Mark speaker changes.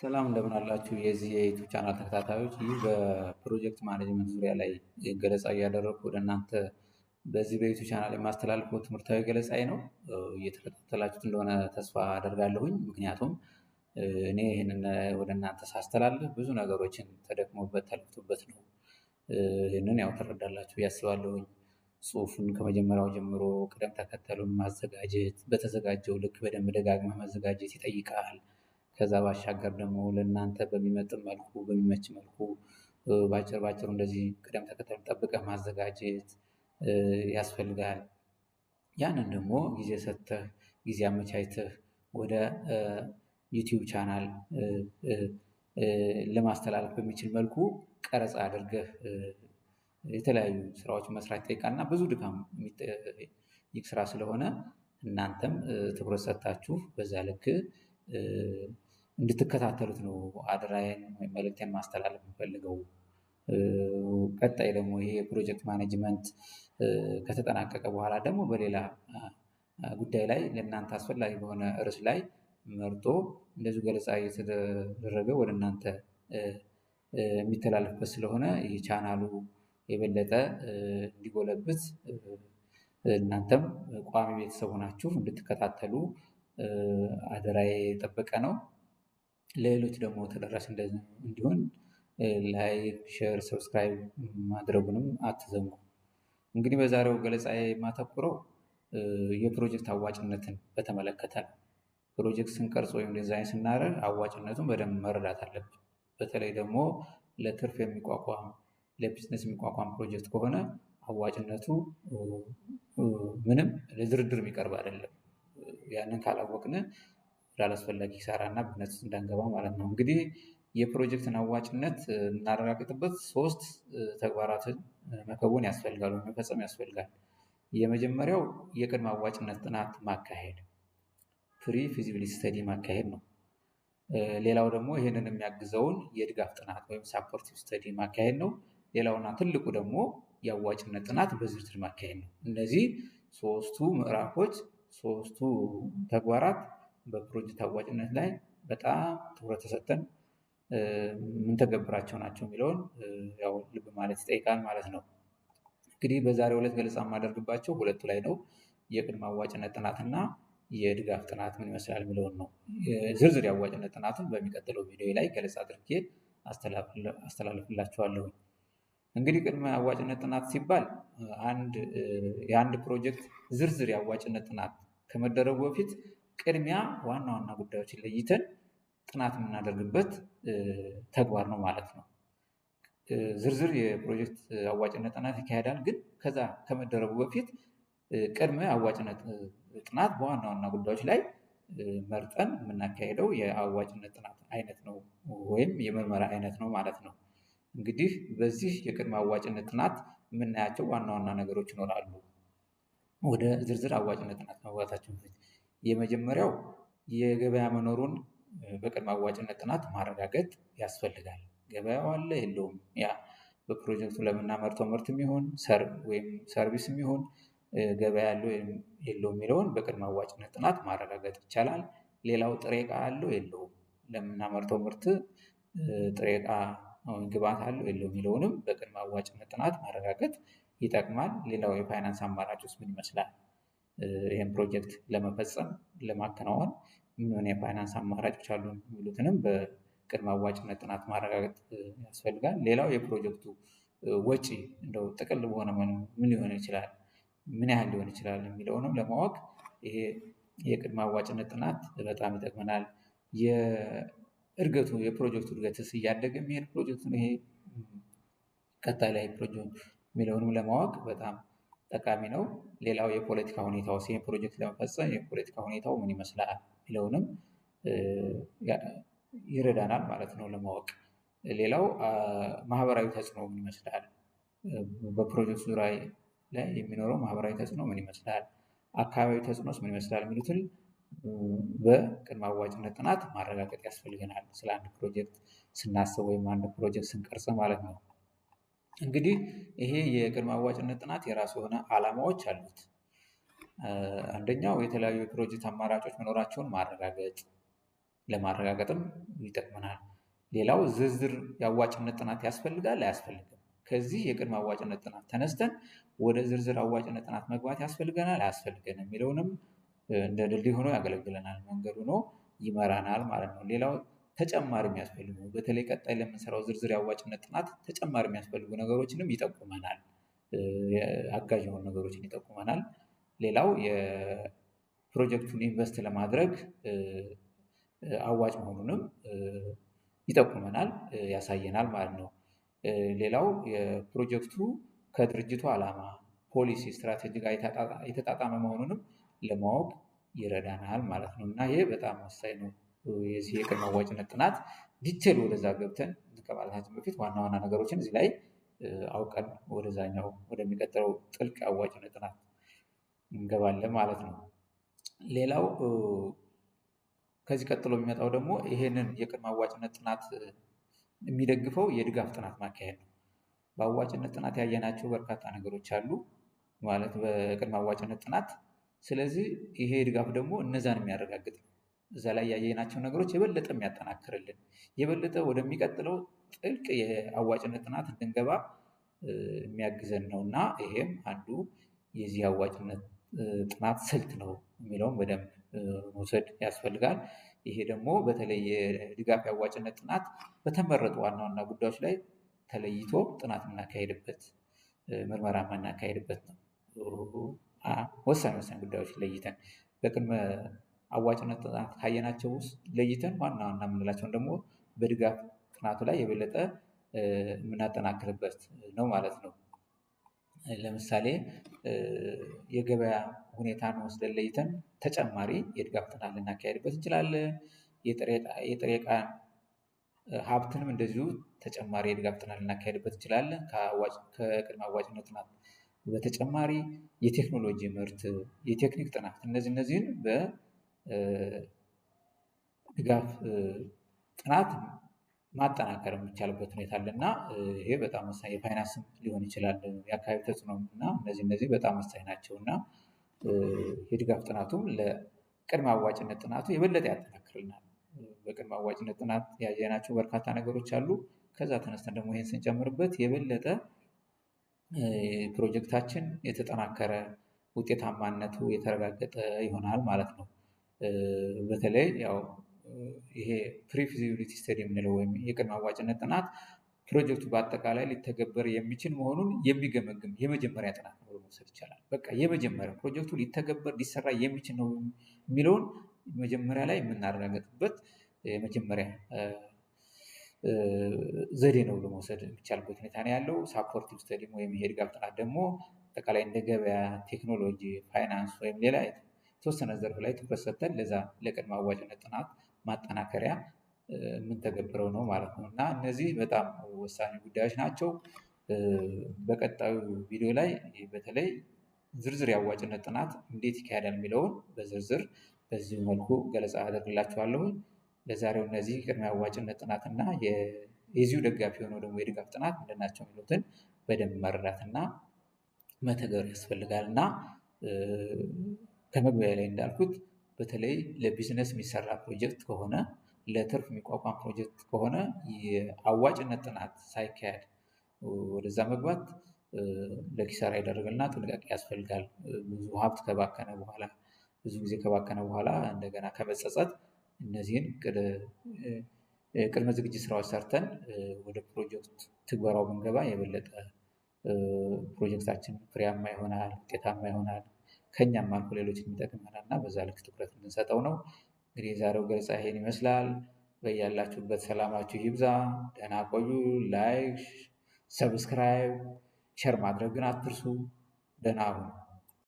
Speaker 1: ሰላም እንደምን አላችሁ? የዚህ የዩቲዩብ ቻናል ተከታታዮች፣ ይህ በፕሮጀክት ማኔጅመንት ዙሪያ ላይ ገለጻ እያደረግኩ ወደ እናንተ በዚህ በዩቲዩብ ቻናል የማስተላልፈው ትምህርታዊ ገለጻዬ ነው። እየተከታተላችሁት እንደሆነ ተስፋ አደርጋለሁኝ። ምክንያቱም እኔ ይህንን ወደ እናንተ ሳስተላልፍ ብዙ ነገሮችን ተደክሞበት ተለፍቶበት ነው። ይህንን ያው ትረዳላችሁ ያስባለሁኝ። ጽሁፉን ከመጀመሪያው ጀምሮ ቅደም ተከተሉን ማዘጋጀት፣ በተዘጋጀው ልክ በደንብ ደጋግመህ መዘጋጀት ይጠይቃል። ከዛ ባሻገር ደግሞ ለእናንተ በሚመጥን መልኩ በሚመች መልኩ ባጭር እንደዚህ ቅደም ተከተል ጠብቀህ ማዘጋጀት ያስፈልጋል። ያንን ደግሞ ጊዜ ሰጥተህ ጊዜ አመቻችተህ ወደ ዩቲዩብ ቻናል ለማስተላለፍ በሚችል መልኩ ቀረጻ አድርገህ የተለያዩ ስራዎችን መስራት ይጠይቃልና ብዙ ድካም የሚጠይቅ ስራ ስለሆነ እናንተም ትኩረት ሰጥታችሁ በዛ ልክ እንድትከታተሉት ነው አደራዬን ወይም መልእክቴን ማስተላለፍ የምፈልገው። ቀጣይ ደግሞ ይሄ የፕሮጀክት ማኔጅመንት ከተጠናቀቀ በኋላ ደግሞ በሌላ ጉዳይ ላይ ለእናንተ አስፈላጊ በሆነ ርዕስ ላይ መርጦ እንደዚሁ ገለጻ እየተደረገ ወደ እናንተ የሚተላለፍበት ስለሆነ ይህ ቻናሉ የበለጠ እንዲጎለብት እናንተም ቋሚ ቤተሰብ ሆናችሁ እንድትከታተሉ አደራዬ የጠበቀ ነው። ለሌሎች ደግሞ ተደራሽ እንዲሆን ላይክ፣ ሼር፣ ሰብስክራይብ ማድረጉንም አትዘንጉ። እንግዲህ በዛሬው ገለጻ የማተኩረው የፕሮጀክት አዋጭነትን በተመለከተ ነው። ፕሮጀክት ስንቀርጽ ወይም ዲዛይን ስናደርግ አዋጭነቱን በደንብ መረዳት አለብን። በተለይ ደግሞ ለትርፍ የሚቋቋም ለቢዝነስ የሚቋቋም ፕሮጀክት ከሆነ አዋጭነቱ ምንም ለድርድር የሚቀርብ አይደለም። ያንን ካላወቅን ላላስፈላጊ ኪሳራና ብክነት ውስጥ እንዳንገባ ማለት ነው። እንግዲህ የፕሮጀክትን አዋጭነት እናረጋግጥበት 3 ተግባራትን መከወን ያስፈልጋል ወይም መፈጸም ያስፈልጋል። የመጀመሪያው የቅድመ አዋጭነት ጥናት ማካሄድ ፕሪ ፊዚቢሊቲ ስተዲ ማካሄድ ነው። ሌላው ደግሞ ይህንን የሚያግዘውን የድጋፍ ጥናት ወይም ሳፖርቲቭ ስተዲ ማካሄድ ነው። ሌላውና ትልቁ ደግሞ የአዋጭነት ጥናት በዝርዝር ማካሄድ ነው። እነዚህ 3ቱ ምዕራፎች 3ቱ ተግባራት በፕሮጀክት አዋጭነት ላይ በጣም ትኩረት ተሰጥተን የምንተገብራቸው ናቸው የሚለውን ያው ልብ ማለት ይጠይቃል ማለት ነው። እንግዲህ በዛሬው ዕለት ገለጻ የማደርግባቸው ሁለቱ ላይ ነው። የቅድመ አዋጭነት ጥናትና የድጋፍ ጥናት ምን ይመስላል የሚለውን ነው። ዝርዝር የአዋጭነት ጥናቱን በሚቀጥለው ቪዲዮ ላይ ገለጻ አድርጌ አስተላልፍላችኋለሁ። እንግዲህ ቅድመ አዋጭነት ጥናት ሲባል የአንድ ፕሮጀክት ዝርዝር የአዋጭነት ጥናት ከመደረጉ በፊት ቅድሚያ ዋና ዋና ጉዳዮችን ለይተን ጥናት የምናደርግበት ተግባር ነው ማለት ነው። ዝርዝር የፕሮጀክት አዋጭነት ጥናት ይካሄዳል። ግን ከዛ ከመደረጉ በፊት ቅድመ አዋጭነት ጥናት በዋና ዋና ጉዳዮች ላይ መርጠን የምናካሄደው የአዋጭነት ጥናት አይነት ነው ወይም የምርመራ አይነት ነው ማለት ነው። እንግዲህ በዚህ የቅድመ አዋጭነት ጥናት የምናያቸው ዋና ዋና ነገሮች ይኖራሉ። ወደ ዝርዝር አዋጭነት ጥናት መግባታችን በፊት የመጀመሪያው የገበያ መኖሩን በቅድመ አዋጭነት ጥናት ማረጋገጥ ያስፈልጋል። ገበያው አለ የለውም፣ ያ በፕሮጀክቱ ለምናመርተው ምርት የሚሆን ወይም ሰርቪስ የሚሆን ገበያ ያለው የለውም የሚለውን በቅድመ አዋጭነት ጥናት ማረጋገጥ ይቻላል። ሌላው ጥሬ ዕቃ አለው የለውም፣ ለምናመርተው ምርት ጥሬ ዕቃ ግብዓት አለው የለውም የሚለውንም በቅድመ አዋጭነት ጥናት ማረጋገጥ ይጠቅማል። ሌላው የፋይናንስ አማራጮች ምን ይመስላል፣ ይህን ፕሮጀክት ለመፈጸም ለማከናወን ምን የፋይናንስ አማራጮች አሉ የሚሉትንም በቅድመ አዋጭነት ጥናት ማረጋገጥ ያስፈልጋል። ሌላው የፕሮጀክቱ ወጪ እንደው ጥቅል በሆነ ምን ሊሆን ይችላል፣ ምን ያህል ሊሆን ይችላል የሚለውንም ለማወቅ ይሄ የቅድመ አዋጭነት ጥናት በጣም ይጠቅመናል። የፕሮጀክቱ እድገትስ እያደገ የሚሄድ ፕሮጀክት ነው ይሄ ቀጣይ ላይ ፕሮጀክት የሚለውንም ለማወቅ በጣም ጠቃሚ ነው። ሌላው የፖለቲካ ሁኔታው ይህን ፕሮጀክት ለመፈጸም የፖለቲካ ሁኔታው ምን ይመስላል የሚለውንም ይረዳናል ማለት ነው ለማወቅ። ሌላው ማህበራዊ ተጽዕኖ ምን ይመስላል፣ በፕሮጀክቱ ዙሪያ ላይ የሚኖረው ማህበራዊ ተጽዕኖ ምን ይመስላል፣ አካባቢዊ ተጽዕኖስ ምን ይመስላል የሚሉትን በቅድመ አዋጭነት ጥናት ማረጋገጥ ያስፈልገናል። ስለ አንድ ፕሮጀክት ስናስብ ወይም አንድ ፕሮጀክት ስንቀርጽ ማለት ነው። እንግዲህ ይሄ የቅድመ አዋጭነት ጥናት የራሱ የሆነ ዓላማዎች አሉት። አንደኛው የተለያዩ የፕሮጀክት አማራጮች መኖራቸውን ማረጋገጥ፣ ለማረጋገጥም ይጠቅመናል። ሌላው ዝርዝር የአዋጭነት ጥናት ያስፈልጋል አያስፈልግም? ከዚህ የቅድመ አዋጭነት ጥናት ተነስተን ወደ ዝርዝር አዋጭነት ጥናት መግባት ያስፈልገናል አያስፈልገንም የሚለውንም እንደ ድልድይ ሆኖ ያገለግለናል፣ መንገድ ሆኖ ይመራናል ማለት ነው። ሌላው ተጨማሪ የሚያስፈልጉ በተለይ ቀጣይ ለምንሰራው ዝርዝር የአዋጭነት ጥናት ተጨማሪ የሚያስፈልጉ ነገሮችንም ይጠቁመናል፣ አጋዥ የሆኑ ነገሮችን ይጠቁመናል። ሌላው የፕሮጀክቱን ኢንቨስት ለማድረግ አዋጭ መሆኑንም ይጠቁመናል፣ ያሳየናል ማለት ነው። ሌላው የፕሮጀክቱ ከድርጅቱ ዓላማ፣ ፖሊሲ፣ ስትራቴጂ ጋር የተጣጣመ መሆኑንም ለማወቅ ይረዳናል ማለት ነው እና ይሄ በጣም ወሳኝ ነው። የዚህ የቅድመ አዋጭነት ጥናት ዲቴል ወደዛ ገብተን ከማለታችን በፊት ዋና ዋና ነገሮችን እዚህ ላይ አውቀን ወደዛኛው ወደሚቀጥለው ጥልቅ አዋጭነት ጥናት እንገባለን ማለት ነው። ሌላው ከዚህ ቀጥሎ የሚመጣው ደግሞ ይሄንን የቅድመ አዋጭነት ጥናት የሚደግፈው የድጋፍ ጥናት ማካሄድ ነው። በአዋጭነት ጥናት ያየናቸው በርካታ ነገሮች አሉ ማለት በቅድመ አዋጭነት ጥናት። ስለዚህ ይሄ ድጋፍ ደግሞ እነዛን የሚያረጋግጥ ነው። እዛ ላይ ያየናቸው ነገሮች የበለጠ የሚያጠናክርልን የበለጠ ወደሚቀጥለው ጥልቅ የአዋጭነት ጥናት እንድንገባ የሚያግዘን ነው እና ይሄም አንዱ የዚህ አዋጭነት ጥናት ስልት ነው የሚለውን በደንብ መውሰድ ያስፈልጋል። ይሄ ደግሞ በተለይ የድጋፍ የአዋጭነት ጥናት በተመረጡ ዋና ዋና ጉዳዮች ላይ ተለይቶ ጥናት የምናካሄድበት ምርመራ የምናካሄድበት ነው። ወሳኝ ጉዳዮች ለይተን በቅድመ አዋጭነት ጥናት ካየናቸው ውስጥ ለይተን ዋና ዋና የምንላቸውን ደግሞ በድጋፍ ጥናቱ ላይ የበለጠ የምናጠናክርበት ነው ማለት ነው። ለምሳሌ የገበያ ሁኔታን ወስደን ለይተን ተጨማሪ የድጋፍ ጥናት ልናካሄድበት እንችላለን። የጥሬ ዕቃ ሀብትንም እንደዚሁ ተጨማሪ የድጋፍ ጥናት ልናካሄድበት እንችላለን። ከቅድመ አዋጭነት ጥናት በተጨማሪ የቴክኖሎጂ ምርት፣ የቴክኒክ ጥናት እነዚህን በድጋፍ ጥናት ማጠናከር የሚቻልበት ሁኔታ አለ እና ይሄ በጣም ወሳኝ የፋይናንስም ሊሆን ይችላል፣ የአካባቢ ተጽዕኖም እና እነዚህ በጣም ወሳኝ ናቸው እና የድጋፍ ጥናቱም ለቅድመ አዋጭነት ጥናቱ የበለጠ ያጠናክርልናል። በቅድመ አዋጭነት ጥናት ያየናቸው በርካታ ነገሮች አሉ። ከዛ ተነስተን ደግሞ ይህን ስንጨምርበት የበለጠ ፕሮጀክታችን የተጠናከረ ውጤታማነቱ የተረጋገጠ ይሆናል ማለት ነው። በተለይ ያው ይሄ ፕሪፊዚቢሊቲ ስተዲ የምንለው ወይም የቅድመ አዋጭነት ጥናት ፕሮጀክቱ በአጠቃላይ ሊተገበር የሚችል መሆኑን የሚገመግም የመጀመሪያ ጥናት ነው መውሰድ ይቻላል። በቃ የመጀመሪያ ፕሮጀክቱ ሊተገበር ሊሰራ የሚችል ነው የሚለውን መጀመሪያ ላይ የምናረጋግጥበት የመጀመሪያ ዘዴ ነው ለመውሰድ የሚቻልበት ሁኔታ ነው ያለው። ሳፖርቲቭ ስተዲ ወይም ይሄ ድጋፍ ጥናት ደግሞ አጠቃላይ እንደ ገበያ፣ ቴክኖሎጂ፣ ፋይናንስ ወይም ሌላ የተወሰነ ዘርፍ ላይ ትኩረት ሰጥተን ለዛ ለቅድመ አዋጭነት ጥናት ማጠናከሪያ የምንተገብረው ነው ማለት ነው እና እነዚህ በጣም ወሳኝ ጉዳዮች ናቸው። በቀጣዩ ቪዲዮ ላይ በተለይ ዝርዝር የአዋጭነት ጥናት እንዴት ይካሄዳል የሚለውን በዝርዝር በዚህ መልኩ ገለጻ አደርግላችኋለሁ። ለዛሬው እነዚህ ቅድመ አዋጭነት ጥናት እና የዚሁ ደጋፊ የሆነው ደግሞ የድጋፍ ጥናት ምንድናቸው የሚሉትን በደንብ መረዳትና መተግበር ያስፈልጋል እና ከመግቢያ ላይ እንዳልኩት በተለይ ለቢዝነስ የሚሰራ ፕሮጀክት ከሆነ ለትርፍ የሚቋቋም ፕሮጀክት ከሆነ የአዋጭነት ጥናት ሳይካሄድ ወደዛ መግባት ለኪሳራ ያደርግና ጥንቃቄ ያስፈልጋል። ብዙ ሀብት ከባከነ በኋላ ብዙ ጊዜ ከባከነ በኋላ እንደገና ከመጸጸት እነዚህን ቅድመ ዝግጅት ስራዎች ሰርተን ወደ ፕሮጀክት ትግበራው ብንገባ የበለጠ ፕሮጀክታችን ፍሬያማ ይሆናል፣ ውጤታማ ይሆናል፣ ከኛም አልፎ ሌሎችን የሚጠቅም ይሆናል እና በዛ ልክ ትኩረት እንድንሰጠው ነው። እንግዲህ የዛሬው ገለጻ ይሄን ይመስላል። በያላችሁበት ሰላማችሁ ይብዛ። ደህና ቆዩ። ላይክ፣ ሰብስክራይብ፣ ሸር ማድረግን አትርሱ። ደህና ሁኑ።